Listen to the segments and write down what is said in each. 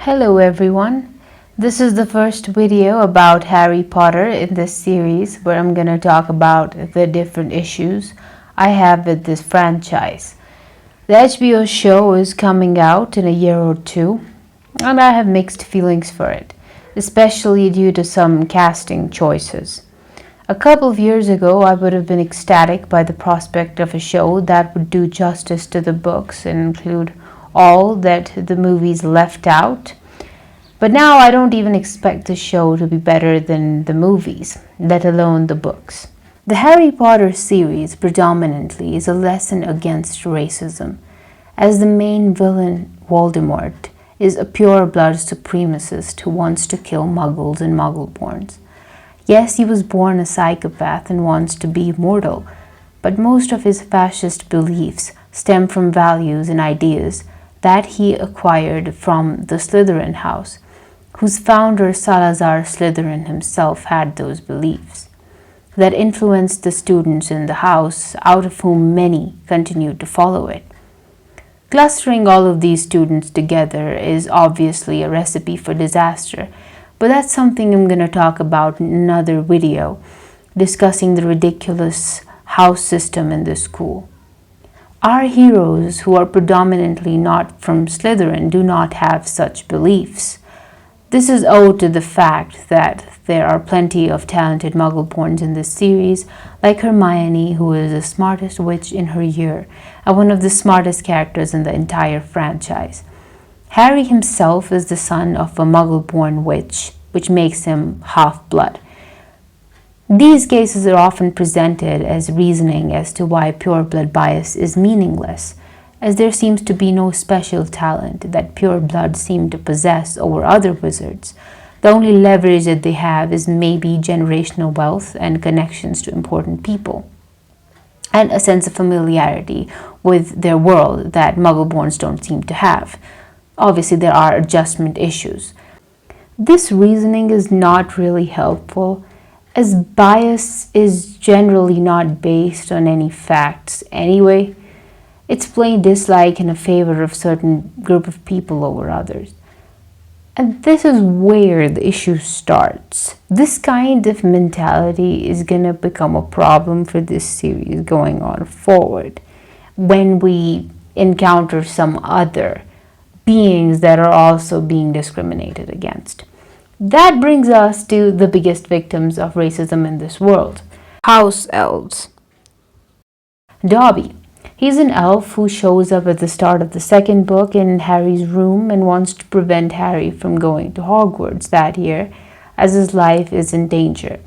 Hello everyone. This is the first video about Harry Potter in this series where I'm going to talk about the different issues I have with this franchise. The HBO show is coming out in a year or two, and I have mixed feelings for it, especially due to some casting choices. A couple of years ago, I would have been ecstatic by the prospect of a show that would do justice to the books and include all that the movies left out. But now I don't even expect the show to be better than the movies, let alone the books. The Harry Potter series predominantly is a lesson against racism, as the main villain, Voldemort, is a pure-blood supremacist who wants to kill muggles and muggleborns. Yes, he was born a psychopath and wants to be immortal, but most of his fascist beliefs stem from values and ideas that he acquired from the Slytherin house, whose founder Salazar Slytherin himself had those beliefs that influenced the students in the house, out of whom many continued to follow it. Clustering all of these students together is obviously a recipe for disaster, but that's something I'm going to talk about in another video, discussing the ridiculous house system in the school. Our heroes, who are predominantly not from Slytherin, do not have such beliefs. This is owed to the fact that there are plenty of talented muggleborns in this series, like Hermione, who is the smartest witch in her year and one of the smartest characters in the entire franchise. Harry himself is the son of a muggle-born witch, which makes him half-blood. These cases are often presented as reasoning as to why pure-blood bias is meaningless, as there seems to be no special talent that pure-blood seem to possess over other wizards. The only leverage that they have is maybe generational wealth and connections to important people, and a sense of familiarity with their world that muggleborns don't seem to have. Obviously, there are adjustment issues. This reasoning is not really helpful, as bias is generally not based on any facts anyway. It's plain dislike in a favor of certain group of people over others. And this is where the issue starts. This kind of mentality is going to become a problem for this series going on forward when we encounter some other beings that are also being discriminated against. That brings us to the biggest victims of racism in this world: house elves. Dobby. He's an elf who shows up at the start of the second book in Harry's room and wants to prevent Harry from going to Hogwarts that year, as his life is in danger.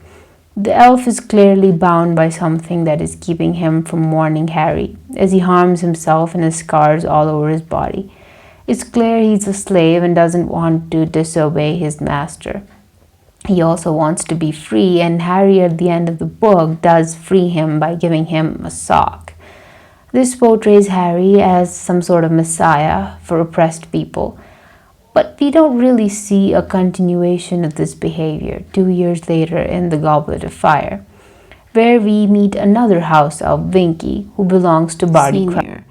The elf is clearly bound by something that is keeping him from warning Harry, as he harms himself and has scars all over his body. It's clear he's a slave and doesn't want to disobey his master. He also wants to be free, and Harry at the end of the book does free him by giving him a sock. This portrays Harry as some sort of messiah for oppressed people, but we don't really see a continuation of this behavior 2 years later in The Goblet of Fire, where we meet another house elf, Winky, who belongs to Barty Crouch.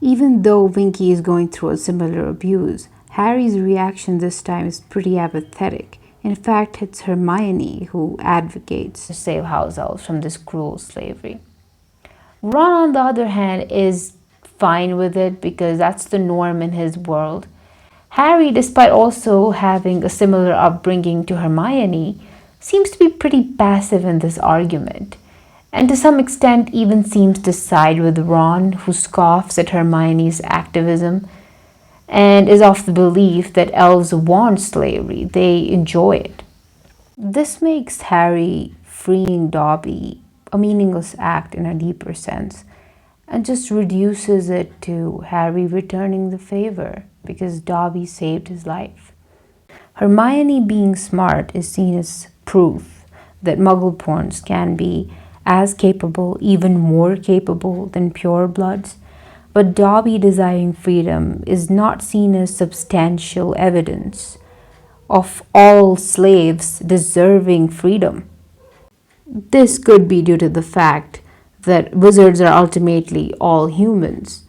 Even though Winky is going through a similar abuse, Harry's reaction this time is pretty apathetic. In fact, it's Hermione who advocates to save house elves from this cruel slavery. Ron, on the other hand, is fine with it because that's the norm in his world. Harry, despite also having a similar upbringing to Hermione, seems to be pretty passive in this argument, and to some extent even seems to side with Ron, who scoffs at Hermione's activism and is of the belief that elves want slavery, they enjoy it. This makes Harry freeing Dobby a meaningless act in a deeper sense, and just reduces it to Harry returning the favor because Dobby saved his life. Hermione being smart is seen as proof that muggleborns can be as capable, even more capable than purebloods, but Dobby desiring freedom is not seen as substantial evidence of all slaves deserving freedom. This could be due to the fact that wizards are ultimately all humans,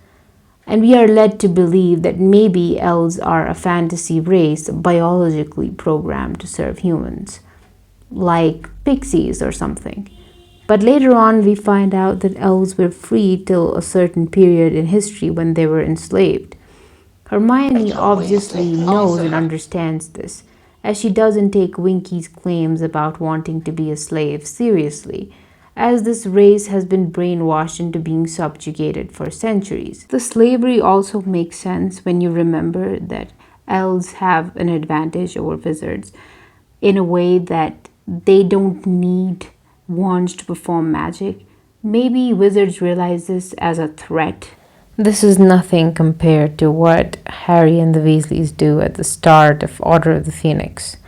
And we are led to believe that maybe elves are a fantasy race biologically programmed to serve humans, like pixies or something. But later on, we find out that elves were free till a certain period in history when they were enslaved. Hermione obviously knows and understands this, as she doesn't take Winky's claims about wanting to be a slave seriously, as this race has been brainwashed into being subjugated for centuries. The slavery also makes sense when you remember that elves have an advantage over wizards in a way that they don't need wands to perform magic. Maybe wizards realize this as a threat. This is nothing compared to what Harry and the Weasleys do at the start of Order of the Phoenix.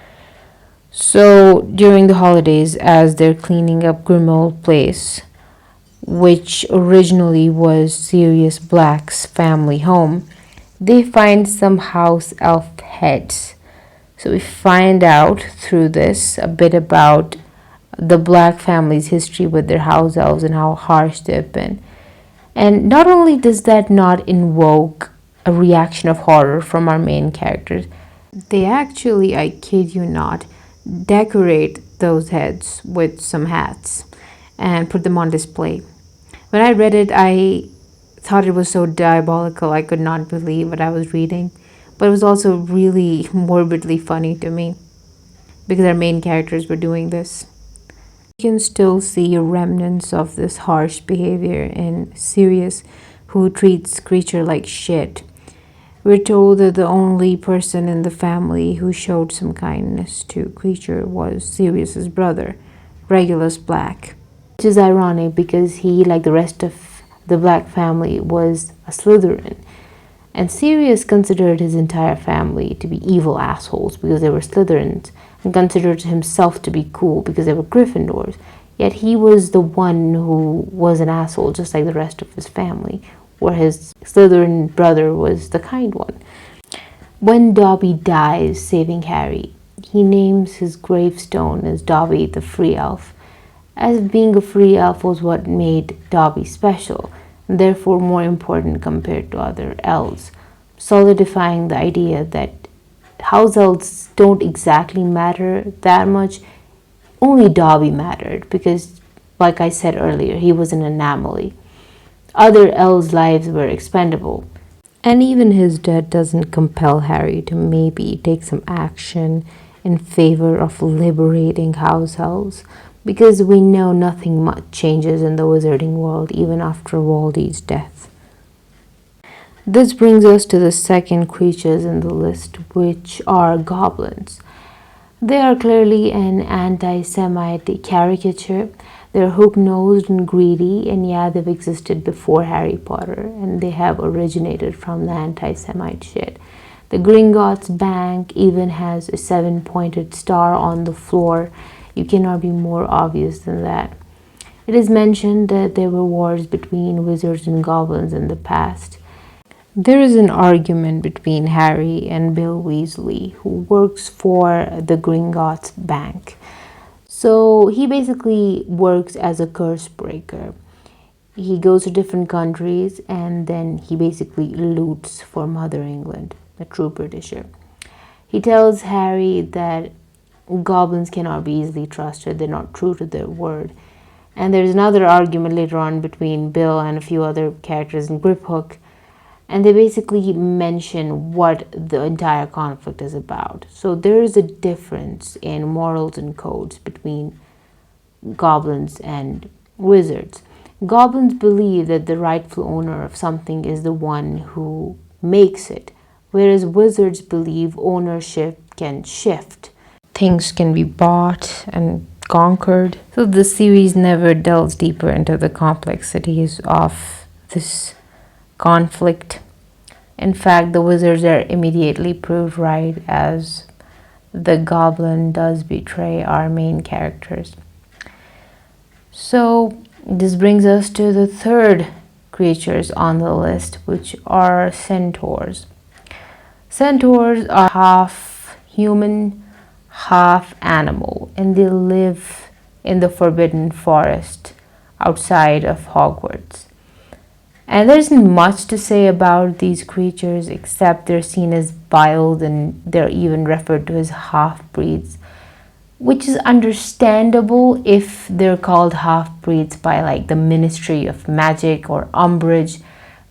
So, during the holidays, as they're cleaning up Grimmauld Place, which originally was Sirius Black's family home, they find some house elf heads. So, we find out through this a bit about the Black family's history with their house elves and how harsh they've been. And not only does that not invoke a reaction of horror from our main characters, they actually, I kid you not, decorate those heads with some hats and put them on display. When I read it, I thought it was so diabolical I could not believe what I was reading. But it was also really morbidly funny to me because our main characters were doing this. You can still see remnants of this harsh behavior in Sirius, who treats Kreacher like shit. We're told that the only person in the family who showed some kindness to Kreacher was Sirius's brother, Regulus Black. Which is ironic because he, like the rest of the Black family, was a Slytherin. And Sirius considered his entire family to be evil assholes because they were Slytherins, and considered himself to be cool because they were Gryffindors. Yet he was the one who was an asshole, just like the rest of his family, where his Slytherin brother was the kind one. When Dobby dies saving Harry, he names his gravestone as Dobby the Free Elf, as being a free elf was what made Dobby special, and therefore more important compared to other elves, solidifying the idea that house elves don't exactly matter that much. Only Dobby mattered because, like I said earlier, he was an anomaly. Other elves' lives were expendable. And even his death doesn't compel Harry to maybe take some action in favor of liberating house elves, because we know nothing much changes in the wizarding world even after Voldy's death. This brings us to the second creatures in the list, which are goblins. They are clearly an anti-Semite caricature. They're hook-nosed and greedy, and yeah, they've existed before Harry Potter, and they have originated from the anti-Semite shit. The Gringotts Bank even has a 7-pointed star on the floor. You cannot be more obvious than that. It is mentioned that there were wars between wizards and goblins in the past. There is an argument between Harry and Bill Weasley, who works for the Gringotts Bank. So he basically works as a curse breaker. He goes to different countries and then he basically loots for Mother England, the true Britisher. He tells Harry that goblins cannot be easily trusted, they're not true to their word. And there's another argument later on between Bill and a few other characters in Griphook, and they basically mention what the entire conflict is about. So there is a difference in morals and codes between goblins and wizards. Goblins believe that the rightful owner of something is the one who makes it, whereas wizards believe ownership can shift. Things can be bought and conquered. So the series never delves deeper into the complexities of this conflict. In fact, the wizards are immediately proved right, as the goblin does betray our main characters. So this brings us to the third creatures on the list, which are centaurs. Centaurs are half human, half animal, and they live in the Forbidden Forest outside of Hogwarts. And there isn't much to say about these creatures except they're seen as wild and they're even referred to as half-breeds, which is understandable if they're called half-breeds by like the Ministry of Magic or Umbridge,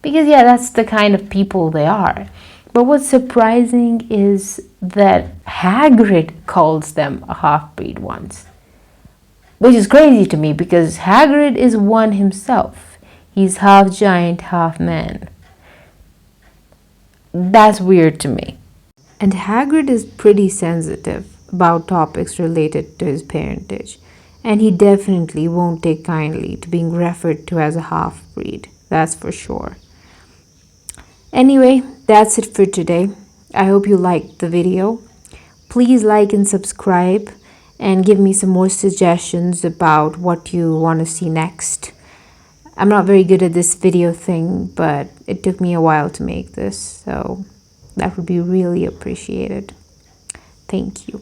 because yeah, that's the kind of people they are. But what's surprising is that Hagrid calls them a half-breed once, which is crazy to me because Hagrid is one himself. He's half giant, half man. That's weird to me. And Hagrid is pretty sensitive about topics related to his parentage, and he definitely won't take kindly to being referred to as a half-breed, that's for sure. Anyway, that's it for today. I hope you liked the video. Please like and subscribe and give me some more suggestions about what you want to see next. I'm not very good at this video thing, but it took me a while to make this, so that would be really appreciated. Thank you.